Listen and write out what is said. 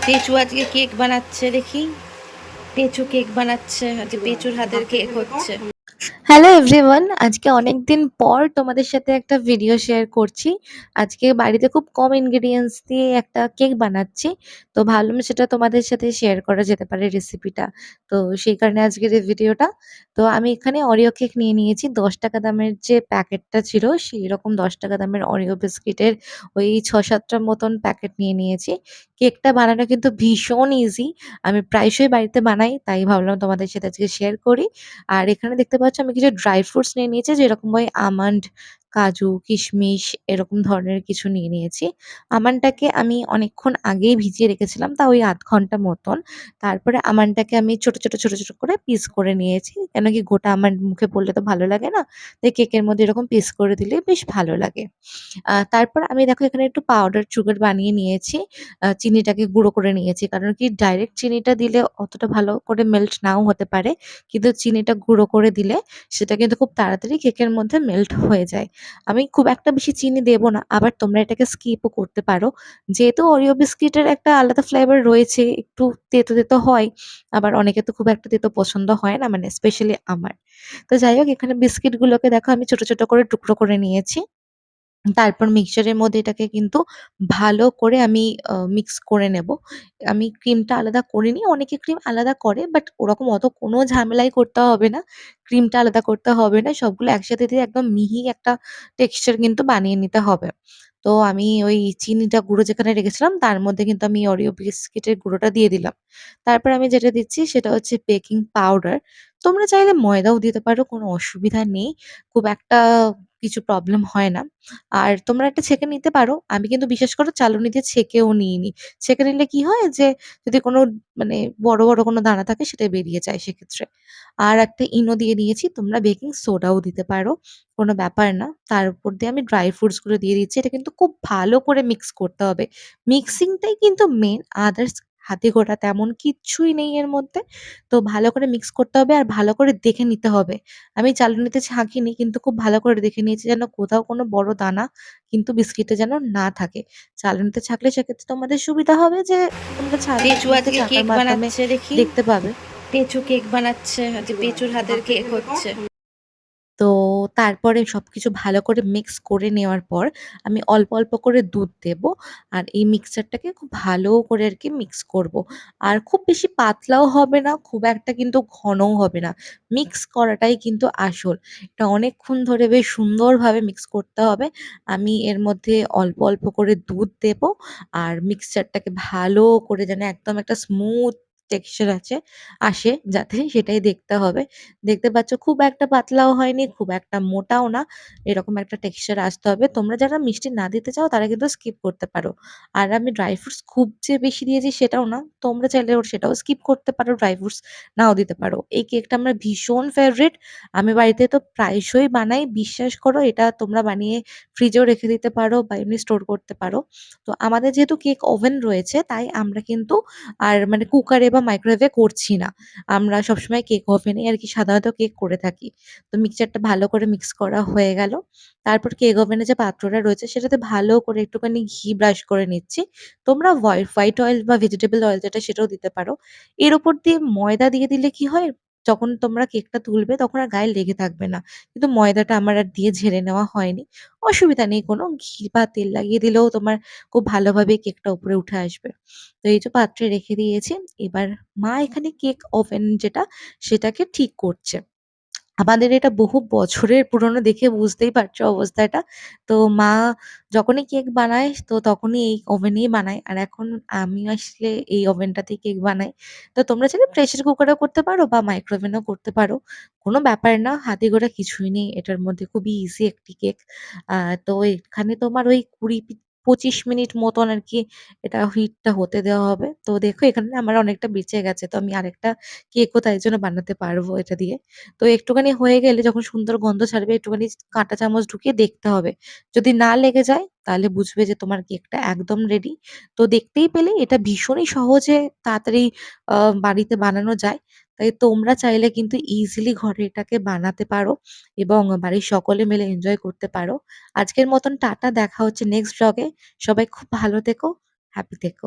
পেঁচু আজকে কেক বানাচ্ছে দেখি। পেঁচু কেক বানাচ্ছে, আজকে পেঁচুর হাতের কেক হচ্ছে। হ্যালো এভরিওয়ান, আজকে অনেকদিন পর তোমাদের সাথে একটা ভিডিও শেয়ার করছি। আজকে বাড়িতে খুব কম ইনগ্রিডিয়েন্টস দিয়ে একটা কেক বানাচ্ছি, তো ভাবলাম সেটা তোমাদের সাথে শেয়ার করা যেতে পারে রেসিপিটা। তো সেই কারণে আজকের এই ভিডিওটা। তো আমি এখানে অরিও কেক নিয়ে নিয়েছি। 10 টাকা দামের যে প্যাকেটটা ছিল সেই রকম 10 টাকা দামের অরিও বিস্কিটের ওই 6-7টার মতন প্যাকেট নিয়ে নিয়েছি। কেকটা বানানো কিন্তু ভীষণ ইজি, আমি প্রায়শই বাড়িতে বানাই, তাই ভাবলাম তোমাদের সাথে আজকে শেয়ার করি। আর এখানে দেখতে পাচ্ছ আমি কিছু ড্রাই ফ্রুটস নিয়ে নিয়েছি, যেরকম ওই আমন্ড, কাজু, কিশমিশ এরকম ধরনের কিছু নিয়ে নিয়েছি। আমন্ডটাকে আমি অনেকক্ষণ আগেই ভিজিয়ে রেখেছিলাম, তা ওই ০.৫ ঘন্টা মতন। তারপরে আমন্ডটাকে আমি ছোট ছোট করে পিস করে নিয়েছি। কেন কি গোটা আমন্ড মুখে পড়লে তো ভালো লাগে না। তাই কেকের মধ্যে এরকম পিস করে দিলে বেশ ভালো লাগে। তারপর আমি দেখো এখানে একটু পাউডার সুগার বানিয়ে নিয়েছি। চিনিটাকে গুঁড়ো করে নিয়েছি। কারণ কি ডাইরেক্ট চিনিটা দিলে অতটা ভালো করে মেল্ট নাও হতে পারে। কিন্তু চিনিটা গুঁড়ো করে দিলে সেটা কিন্তু খুব তাড়াতাড়ি কেকের মধ্যে মেল্ট হয়ে যায়। আমি খুব একটা বেশি চিনি দেব না। আবার তোমরা এটাকে স্কিপও করতে পারো। যেহেতু ওরিও বিস্কিটের একটা আলাদা ফ্লেভার রয়েছে, একটু তেতো হয়। আবার অনেকের তো খুব একটা তেতো পছন্দ হয় না, মানে স্পেশালি আমার। তো যাই হোক, এখানে বিস্কিটগুলোকে দেখো আমি ছোট করে টুকরো করে নিয়েছি। তারপর মিক্সচারের মধ্যে এটাকে কিন্তু ভালো করে আমি মিক্স করে নেব। আমি ক্রিমটা আলাদা করিনি। অনেকে ক্রিম আলাদা করে, বাট ওরকম অত কোনো ঝামেলাই করতে হবে না। ক্রিমটা আলাদা করতে হবে না। সবগুলো একসাথে দিয়ে একদম মিহি একটা টেক্সচার কিন্তু বানিয়ে নিতে হবে। তো আমি ওই চিনিটা গুঁড়ো যেখানে রেখেছিলাম তার মধ্যে কিন্তু আমি ওরিও বিস্কিটের গুঁড়োটা দিয়ে দিলাম। তারপর আমি যেটা দিচ্ছি সেটা হচ্ছে বেকিং পাউডার। তোমরা চাইলে ময়দাও দিতে পারো, কোনো অসুবিধা নেই। খুব একটা কিছু প্রবলেম হয় না। আর তোমরা একটা ছেঁকে নিতে পারো। আমি কিন্তু বিশেষ করে চালুনি দিয়ে ছেঁকেও নিইনি। ছেঁকে নিলে কি হয় যে যদি কোনো মানে বড় কোনো দানা থাকে সেটা বেরিয়ে যায় সেক্ষেত্রে। আর একটা ইনো দিয়ে দিয়েছি। তোমরা বেকিং সোডাও দিতে পারো। কোনো ব্যাপার না। তার উপর দিয়ে আমি ড্রাই ফ্রুটস গুলো দিয়ে দিচ্ছি। এটা কিন্তু খুব ভালো করে মিক্স করতে হবে। মিক্সিংটাই কিন্তু মেইন, আদার্স হাতে গোটা তেমন কিচ্ছুই নেই এর মধ্যে। তো ভালো করে মিক্স করতে হবে আর ভালো করে দেখে নিতে হবে। আমি চালুনিতে ছাঁকিনি, কিন্তু খুব ভালো করে দেখে নিয়েছি যেন কোথাও কোনো বড় দানা কিন্তু বিস্কিটে যেন না থাকে। চালুনিতে ছাঁকলে সেক্ষেত্রে তোমাদের সুবিধা হবে যে তোমরা পেঁচু চালুনিতে আজকে ছাঁকার কেক মাধ্যমে বানাচ্ছে দেখি। দেখতে পাবে। পেঁচু কেক বানাচ্ছে, আজকে পেঁচুর হাতের কেক হচ্ছে। তো তারপরে সবকিছু ভালো করে মিক্স করে নেওয়ার পর আমি অল্প করে দুধ দেব। আর এই মিক্সচারটাকে খুব ভালো করে আরকি মিক্স করব। আর খুব বেশি পাতলাও হবে না, খুব একটা কিন্তু ঘনও হবে না। মিক্স করাটাই কিন্তু আসল। এটা অনেকক্ষণ ধরে বেশ সুন্দরভাবে মিক্স করতে হবে। আমি এর মধ্যে অল্প করে দুধ দেব। আর মিক্সচারটাকে ভালো করে যেন একদম একটা স্মুথ টেক্সচার আসে যাতে, সেটাই দেখতে হবে। দেখতে পাচ্ছ খুব একটা পাতলাও হয়নি, খুব একটা মোটাও না। এরকম একটা টেক্সচার আসতে হবে। তোমরা যারা মিষ্টি না দিতে চাও তারা কিন্তু স্কিপ করতে পারো। আর আমি ড্রাই ফ্রুটস খুব যে বেশি দিয়েছি সেটাও না। তোমরা চাইলে সেটাও স্কিপ করতে পারো, ড্রাই ফ্রুটস নাও দিতে পারো। এই কেকটা আমার ভীষণ ফেভারিট। আমি বাড়িতে তো প্রায়শই বানাই। বিশ্বাস করো, এটা তোমরা বানিয়ে ফ্রিজেও রেখে দিতে পারো বা এমনি স্টোর করতে পারো। তো আমাদের যেহেতু কেক ওভেন রয়েছে তাই আমরা কিন্তু আর মানে কুকারে বা মাইক্রোওয়েভে করছি না। আমরা সবসময় কেক ওভেনেই আরকি সাধারণত কেক করে থাকি। তো মিক্সচারটা ভালো করে মিক্স করা হয়ে গেল। তারপর কেক ওভেনের যে পাত্রটা রয়েছে সেটাতে ভালো করে একটুখানি ঘি ব্রাশ করে নিচ্ছি। তোমরা হোয়াইট অয়েল বা ভেজিটেবল অয়েল যেটা সেটাও দিতে পারো। এর উপর দিয়ে ময়দা দিয়ে দিলে কি হয়, যখন তোমরা কেকটা তুলবে তখন আর গায়ে লেগে থাকবে না। কিন্তু ময়দাটা আমার আর দিয়ে ঝেড়ে নেওয়া হয়নি। অসুবিধা নেই কোনো। ঘি বা তেল লাগিয়ে দিলেও তোমার খুব ভালোভাবে কেকটা উপরে উঠে আসবে। তো এই যে পাত্রে রেখে দিয়েছি। এবার মা এখানে কেক ওভেন যেটা সেটাকে ঠিক করছে। আমাদের এটা বহু বছরের পুরনো, দেখে বুঝতেই পারছো অবস্থাটা। তো মা যখনই কেক বানায় তো তখনই এই ওভেনেই বানায়। আর এখন আমি আসলে এই ওভেনটাতেই কেক বানাই। তো তোমরা চাইলে প্রেসার কুকারেও করতে পারো বা মাইক্রোওভেনেও করতে পারো। কোনো ব্যাপার না, হাতে গোড়া কিছুই নেই এটার মধ্যে, খুবই ইজি একটি কেক। আ তো এখানে তোমার ওই ২০-২৫ মিনিট মতন আরকি এটা হিটটা হতে দেওয়া হবে। তো দেখো এখানে না আমার অনেকটা বেঁচে গেছে। তো আমি আরেকটা কেকও তাই জন্য বানাতে পারবো এটা দিয়ে। তো একটুখানি হয়ে গেলে যখন সুন্দর গন্ধ ছাড়বে একটুখানি কাঁটা চামচ ঢুকিয়ে দেখতে হবে। যদি না লেগে যায় তাহলে বুঝবে যে তোমার কেকটা একদম রেডি। তো দেখতেই পেলে এটা ভীষণই সহজে তাড়াতাড়ি আ বাড়িতে বানানো যায়। তাই তোমরা চাইলে কিন্তু ইজিলি ঘরে এটাকে বানাতে পারো এবং বাড়ির সকলে মিলে এনজয় করতে পারো। আজকের মতন টাটা, দেখা হচ্ছে নেক্সট ভ্লগে। সবাই খুব ভালো থেকো, হ্যাপি থেকো।